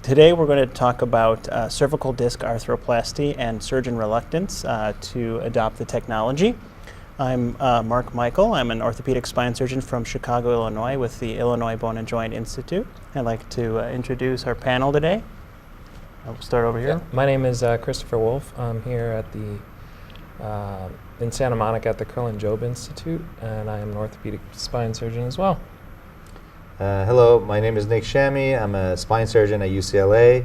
Today we're going to talk about cervical disc arthroplasty and surgeon reluctance to adopt the technology. I'm Mark Mikhael. I'm an orthopedic spine surgeon from Chicago, Illinois with the Illinois Bone and Joint Institute. I'd like to introduce our panel today. I'll start over here. Yeah. My name is Christopher Wolf. I'm here at the in Santa Monica at the Curl and Jobe Institute, and I am an orthopedic spine surgeon as well. Hello, my name is Shamie. I'm a spine surgeon at UCLA,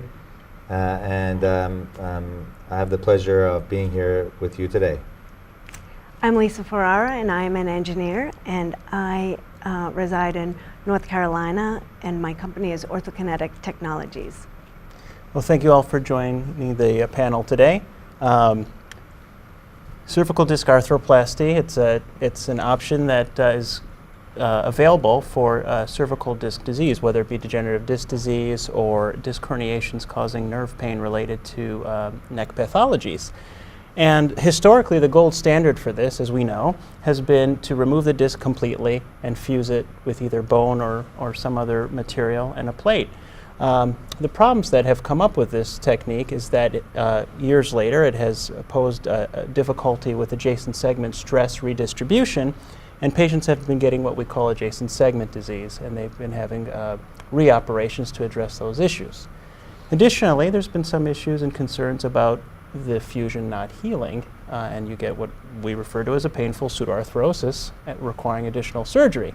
and I have the pleasure of being here with you today. I'm Ferrara, and I am an engineer, and I reside in North Carolina, and my company is Orthokinetic Technologies. Well, thank you all for joining the panel today. Cervical disc arthroplasty, it's an option that is available for cervical disc disease, whether it be degenerative disc disease or disc herniations causing nerve pain related to neck pathologies. And historically, the gold standard for this, as we know, has been to remove the disc completely and fuse it with either bone or some other material and a plate. The problems that have come up with this technique is that years later it has posed a difficulty with adjacent segment stress redistribution, and patients have been getting what we call adjacent segment disease, and they've been having reoperations to address those issues. Additionally, there's been some issues and concerns about the fusion not healing, and you get what we refer to as a painful pseudoarthrosis requiring additional surgery.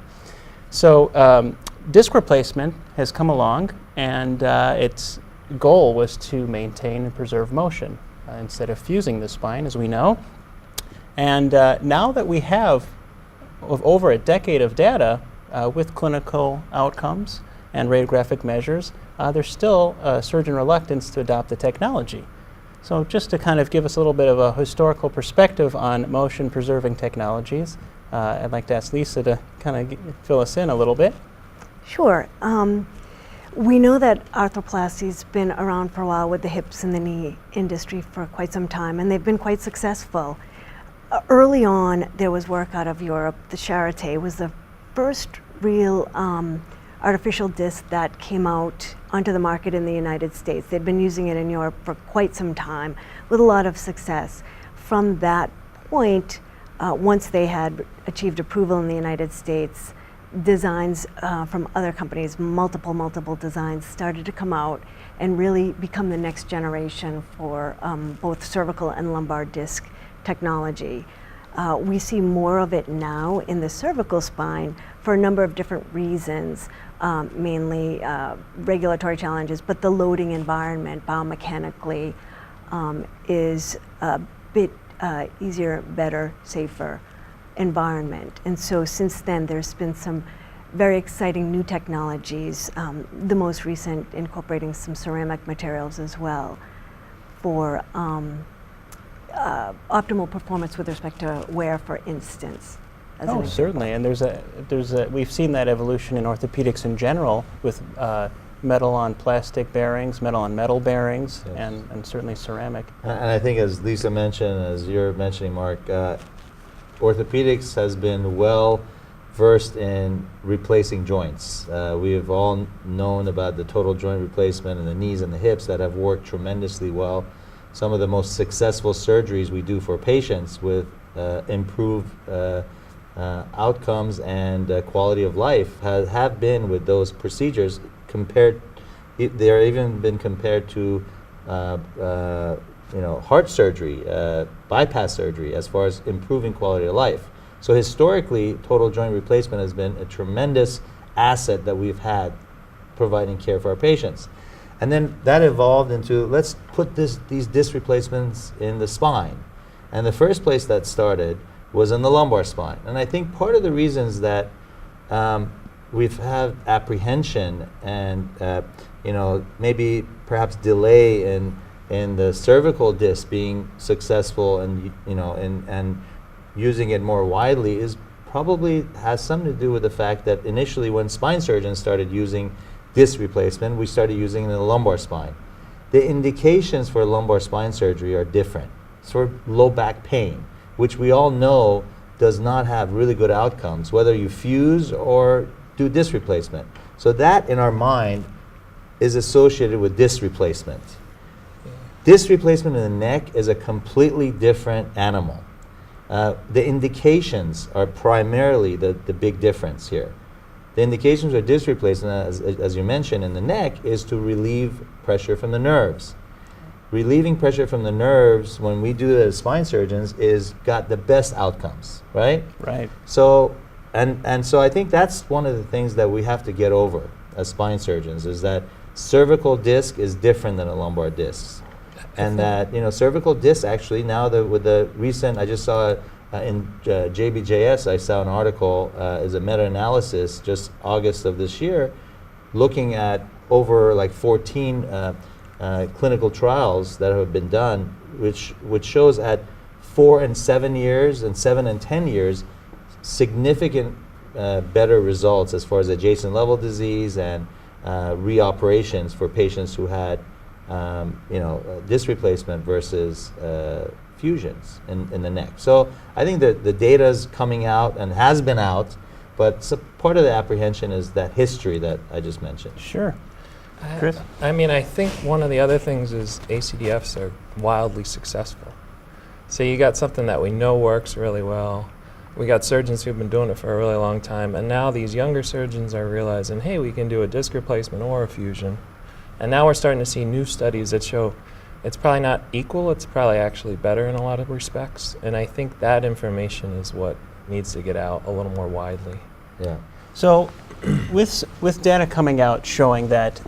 So disc replacement has come along, and its goal was to maintain and preserve motion instead of fusing the spine, as we know. And now that we have over a decade of data with clinical outcomes and radiographic measures, there's still surgeon reluctance to adopt the technology. So just to kind of give us a little bit of a historical perspective on motion-preserving technologies, I'd like to ask Lisa to kind of fill us in a little bit. Sure. We know that arthroplasty's been around for a while with the hips and the knee industry for quite some time, and they've been quite successful. Early on, there was work out of Europe. The Charité was the first real artificial disc that came out onto the market in the United States. They'd been using it in Europe for quite some time with a lot of success. From that point, once they had achieved approval in the United States, designs from other companies, multiple designs, started to come out and really become the next generation for both cervical and lumbar disc technology. We see more of it now in the cervical spine for a number of different reasons, mainly regulatory challenges, but the loading environment biomechanically is a bit easier, better, safer environment. And so since then, there's been some very exciting new technologies, the most recent incorporating some ceramic materials as well for optimal performance with respect to wear, for instance. Oh, certainly, and we've seen that evolution in orthopedics in general with metal on plastic bearings, metal on metal bearings, yes, and certainly ceramic. And I think, as Lisa mentioned, as you're mentioning, Mark, orthopedics has been well versed in replacing joints. We have all known about the total joint replacement in the knees and the hips that have worked tremendously well. Some of the most successful surgeries we do for patients with improved outcomes and quality of life have been with those procedures. They're even been compared to heart surgery, bypass surgery, as far as improving quality of life. So historically, total joint replacement has been a tremendous asset that we've had providing care for our patients. And then that evolved into, let's put these disc replacements in the spine. And the first place that started was in the lumbar spine. And I think part of the reasons that we've had apprehension and maybe perhaps delay in the cervical disc being successful and using it more widely is probably has something to do with the fact that initially when spine surgeons started using disc replacement, we started using it in the lumbar spine. The indications for lumbar spine surgery are different. For low back pain, which we all know does not have really good outcomes, whether you fuse or do disc replacement. So that, in our mind, is associated with disc replacement. Disc replacement in the neck is a completely different animal. The indications are primarily the big difference here. The indications of disc replacement, as you mentioned, in the neck is to relieve pressure from the nerves. Relieving pressure from the nerves, when we do it as spine surgeons, is got the best outcomes, right? Right. So, and so I think that's one of the things that we have to get over as spine surgeons, is that cervical disc is different than a lumbar disc. And that, cervical disc actually, now with the recent, I just saw in JBJS, I saw an article, is a meta-analysis just August of this year, looking at over like 14 clinical trials that have been done, which shows at 4 and 7 years and 7 and 10 years, significant better results as far as adjacent level disease and reoperations for patients who had disc replacement versus fusions in the neck. So I think that the data is coming out and has been out, but part of the apprehension is that history that I just mentioned. Sure. Chris? I mean, I think one of the other things is ACDFs are wildly successful. So you got something that we know works really well. We got surgeons who've been doing it for a really long time, and now these younger surgeons are realizing, hey, we can do a disc replacement or a fusion. And now we're starting to see new studies that show it's probably not equal, it's probably actually better in a lot of respects. And I think that information is what needs to get out a little more widely. Yeah. So with data coming out showing that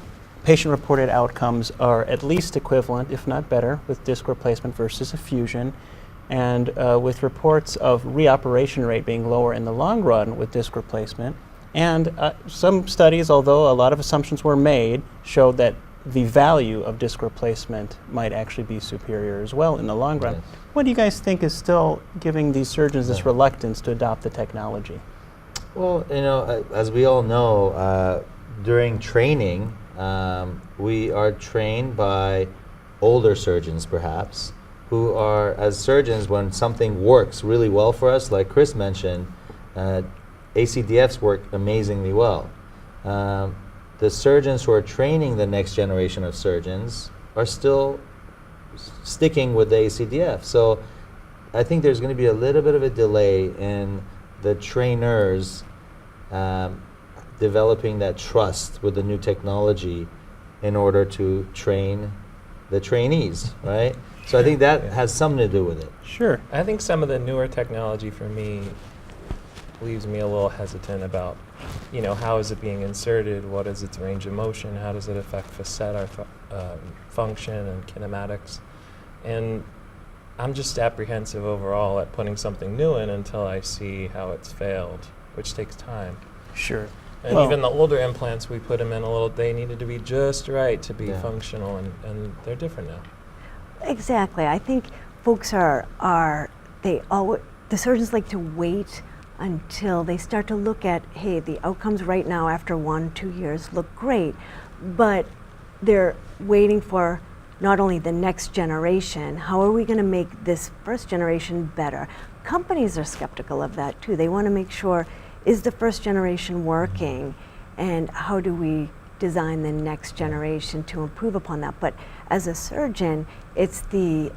patient-reported outcomes are at least equivalent, if not better, with disc replacement versus a fusion, and with reports of reoperation rate being lower in the long run with disc replacement, and some studies, although a lot of assumptions were made, showed that the value of disc replacement might actually be superior as well in the long run. Yes. What do you guys think is still giving these surgeons this reluctance to adopt the technology? Well, as we all know, during training, we are trained by older surgeons, perhaps, who are, as surgeons, when something works really well for us, like Chris mentioned, ACDFs work amazingly well. The surgeons who are training the next generation of surgeons are still sticking with the ACDF. So I think there's going to be a little bit of a delay in the trainers developing that trust with the new technology in order to train the trainees, right? So I think that has something to do with it. Sure. I think some of the newer technology for me leaves me a little hesitant about, how is it being inserted? What is its range of motion? How does it affect facet function and kinematics? And I'm just apprehensive overall at putting something new in until I see how it's failed, which takes time. Sure. And Well, even the older implants, we put them in they needed to be just right to be functional, and they're different now. Exactly. I think folks the surgeons like to wait until they start to look at, hey, the outcomes right now after 1-2 years look great, but they're waiting for not only the next generation, how are we going to make this first generation better? Companies are skeptical of that too. They want to make sure, is the first generation working, and how do we design the next generation to improve upon that? But as a surgeon, it's the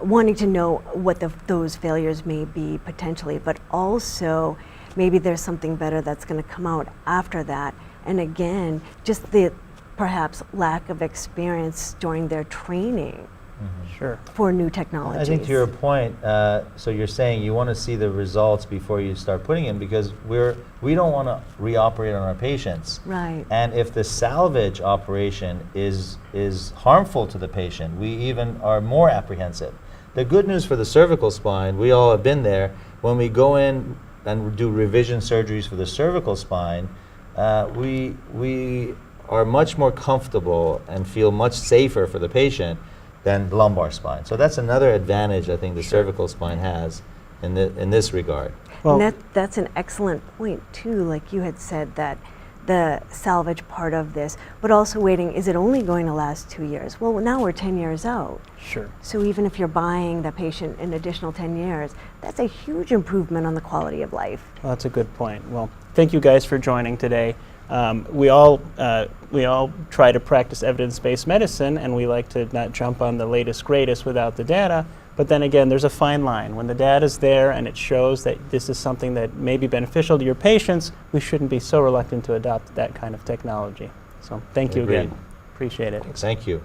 wanting to know what those failures may be potentially, but also maybe there's something better that's going to come out after that. And again, just the perhaps lack of experience during their training sure. for new technologies. I think to your point, so you're saying you want to see the results before you start putting in, because we don't want to reoperate on our patients. Right. And if the salvage operation is harmful to the patient, we even are more apprehensive. The good news for the cervical spine, we all have been there, when we go in and do revision surgeries for the cervical spine, we are much more comfortable and feel much safer for the patient than the lumbar spine. So that's another advantage I think the cervical spine has in this regard. Well, And that's an excellent point too, like you had said, that the salvage part of this, but also waiting, is it only going to last 2 years? Well, now we're 10 years out. sure. So even if you're buying the patient an additional 10 years, that's a huge improvement on the quality of life. Well, that's a good point. Well, thank you guys for joining today. We all try to practice evidence-based medicine, and we like to not jump on the latest, greatest without the data. But then again, there's a fine line. When the data is there and it shows that this is something that may be beneficial to your patients, we shouldn't be so reluctant to adopt that kind of technology. So thank you Agreed. again. Appreciate it. Thank you.